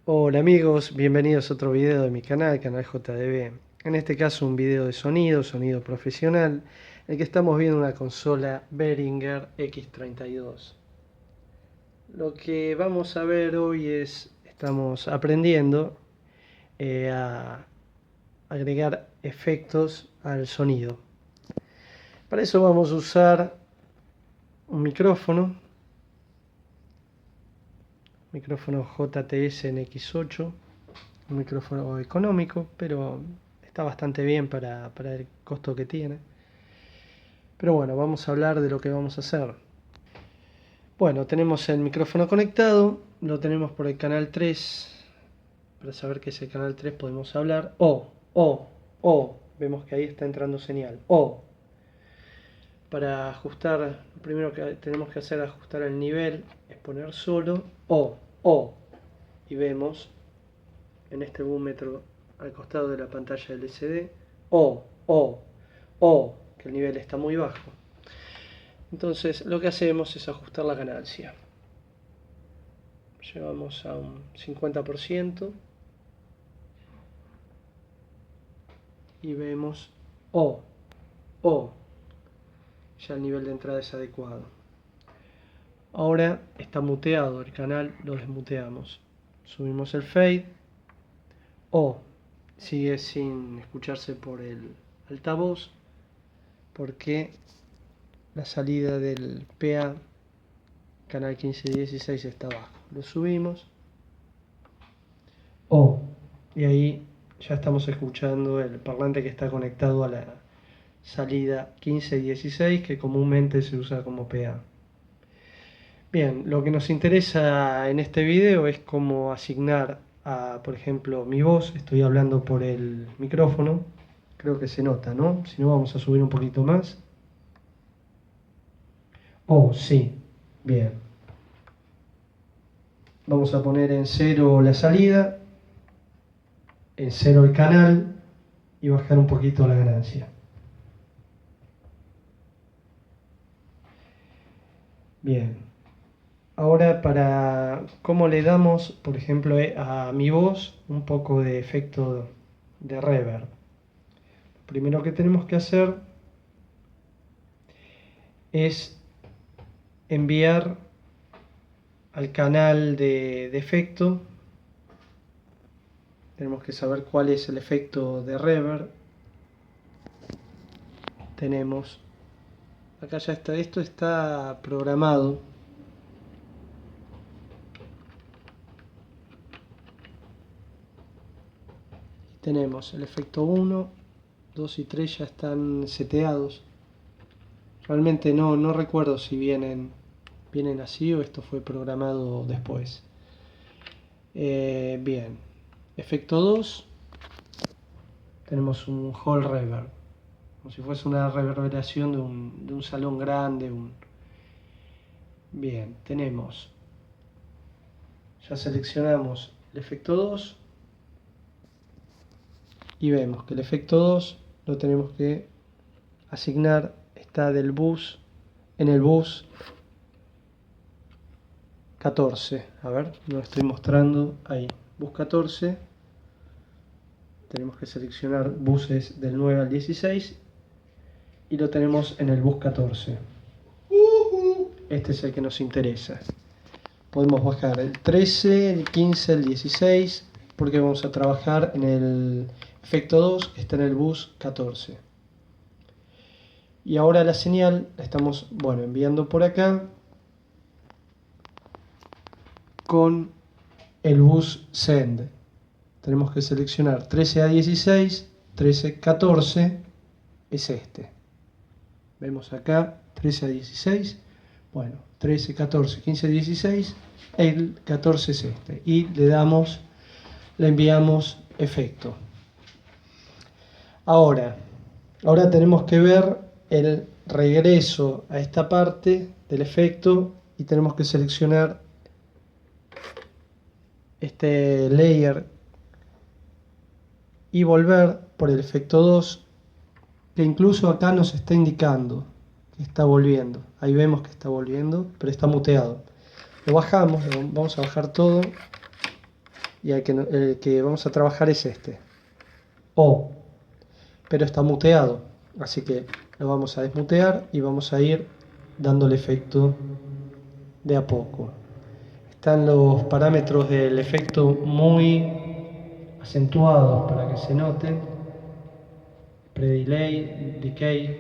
Hola amigos, bienvenidos a otro video de mi canal, Canal JDB. En este caso un video de sonido profesional, en el que estamos viendo una consola Behringer X32. Lo que vamos a ver hoy estamos aprendiendo a agregar efectos al sonido. Para eso vamos a usar un micrófono JTS NX8, un micrófono económico, pero está bastante bien para el costo que tiene. Pero bueno, vamos a hablar de lo que vamos a hacer. Bueno, tenemos el micrófono conectado, lo tenemos por el canal 3. Para saber que es el canal 3 podemos hablar O. Vemos que ahí está entrando señal O. Para ajustar, lo primero que tenemos que hacer es ajustar el nivel, es poner solo O. Y vemos en este búmetro al costado de la pantalla LCD O, que el nivel está muy bajo. Entonces lo que hacemos es ajustar la ganancia. Llevamos a un 50% y vemos O. Ya el nivel de entrada es adecuado. Ahora está muteado el canal, lo desmuteamos. Subimos el fade. Sigue sin escucharse por el altavoz porque la salida del PA canal 1516 está abajo. Lo subimos y ahí ya estamos escuchando el parlante que está conectado a la salida 1516, que comúnmente se usa como PA. Bien, lo que nos interesa en este video es cómo asignar a, por ejemplo, mi voz. Estoy hablando por el micrófono, creo que se nota, ¿no? Si no, vamos a subir un poquito más. Sí, bien. Vamos a poner en 0 la salida, en 0 el canal y bajar un poquito la ganancia. Bien. Ahora para cómo le damos, por ejemplo, a mi voz un poco de efecto de reverb. Lo primero que tenemos que hacer es enviar al canal de efecto. Tenemos que saber cuál es el efecto de reverb. Tenemos acá ya está, esto está programado. Tenemos el efecto 1, 2 y 3 ya están seteados. Realmente no recuerdo si vienen así o esto fue programado después. Bien, efecto 2, tenemos un hall reverb, como si fuese una reverberación de un salón grande. Bien, ya seleccionamos el efecto 2 y vemos que el efecto 2 lo tenemos que asignar, está en el bus 14. A ver, lo estoy mostrando ahí. Bus 14. Tenemos que seleccionar buses del 9 al 16 y lo tenemos en el bus 14. Este es el que nos interesa. Podemos bajar el 13, el 15, el 16, porque vamos a trabajar en el efecto 2, que está en el bus 14. Y ahora la señal la estamos enviando por acá con el bus send. Tenemos que seleccionar 13 a 16, 13, 14, es este. Vemos acá 13 a 16, 13, 14, 15, 16, el 14 es este. Y le enviamos efecto. Ahora tenemos que ver el regreso a esta parte del efecto y tenemos que seleccionar este layer y volver por el efecto 2, que incluso acá nos está indicando que está volviendo. Ahí vemos que está volviendo, pero está muteado. Lo bajamos, vamos a bajar todo y el que vamos a trabajar es este. O, pero está muteado, así que lo vamos a desmutear y vamos a ir dándole efecto de a poco. Están los parámetros del efecto muy acentuados para que se noten. Pre-delay, decay.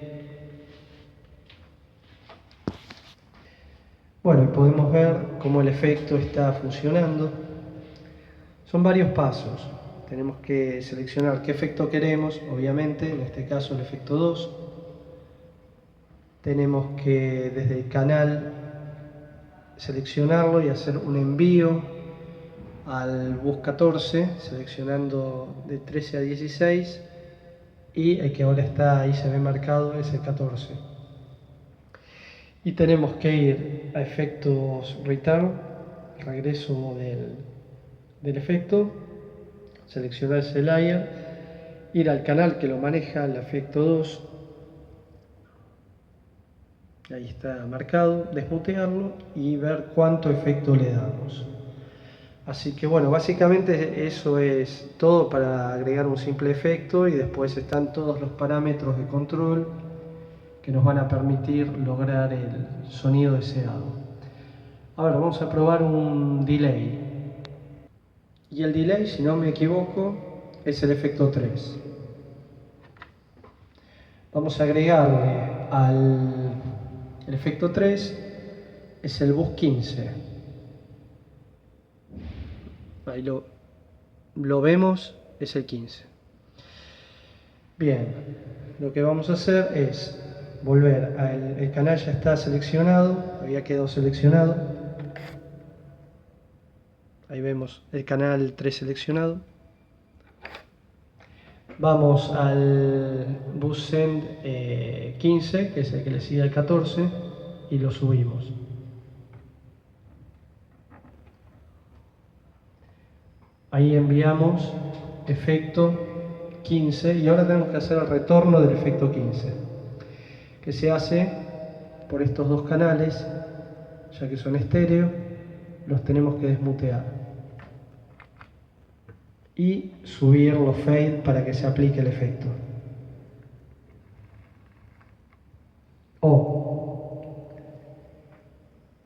Bueno, podemos ver cómo el efecto está funcionando. Son varios pasos. Tenemos que seleccionar qué efecto queremos, obviamente, en este caso el efecto 2. Tenemos que desde el canal seleccionarlo y hacer un envío al bus 14, seleccionando de 13 a 16, y el que ahora está ahí se ve marcado es el 14. Y tenemos que ir a efectos return, regreso del efecto, seleccionar ese layer, ir al canal que lo maneja el efecto 2, ahí está marcado, desmutearlo y ver cuánto efecto le damos. Así que bueno, básicamente eso es todo para agregar un simple efecto, y después están todos los parámetros de control que nos van a permitir lograr el sonido deseado. Ahora vamos a probar un delay. Y el delay, si no me equivoco, es el efecto 3. Vamos a agregarle al el efecto 3, es el bus 15. Ahí lo vemos, es el 15. Bien, lo que vamos a hacer es volver el canal, ya está seleccionado, había quedado seleccionado. Ahí vemos el canal 3 seleccionado. Vamos al bus send 15, que es el que le sigue al 14, y lo subimos. Ahí enviamos efecto 15 y ahora tenemos que hacer el retorno del efecto 15, que se hace por estos dos canales, ya que son estéreo, los tenemos que desmutear y subir los fade para que se aplique el efecto.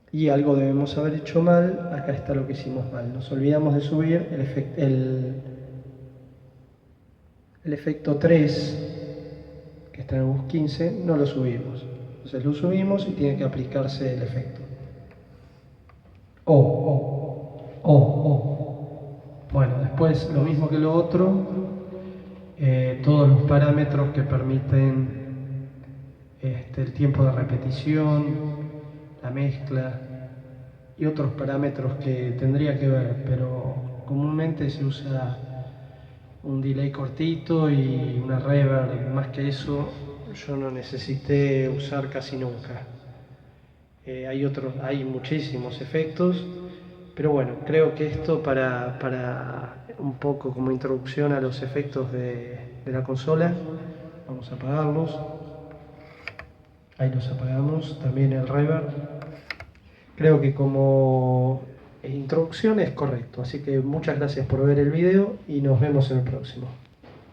Y algo debemos haber hecho mal, acá está lo que hicimos mal, nos olvidamos de subir el efecto 3, que está en el bus 15, no lo subimos. Entonces lo subimos y tiene que aplicarse el efecto. Bueno, después lo mismo que lo otro, todos los parámetros que permiten el tiempo de repetición, la mezcla y otros parámetros que tendría que ver, pero comúnmente se usa un delay cortito y una reverb. Más que eso yo no necesité usar casi nunca. Hay muchísimos efectos, pero bueno, creo que esto para un poco como introducción a los efectos de la consola. Vamos a apagarlos. Ahí los apagamos, también el reverb. Creo que como introducción es correcto, así que muchas gracias por ver el video y nos vemos en el próximo.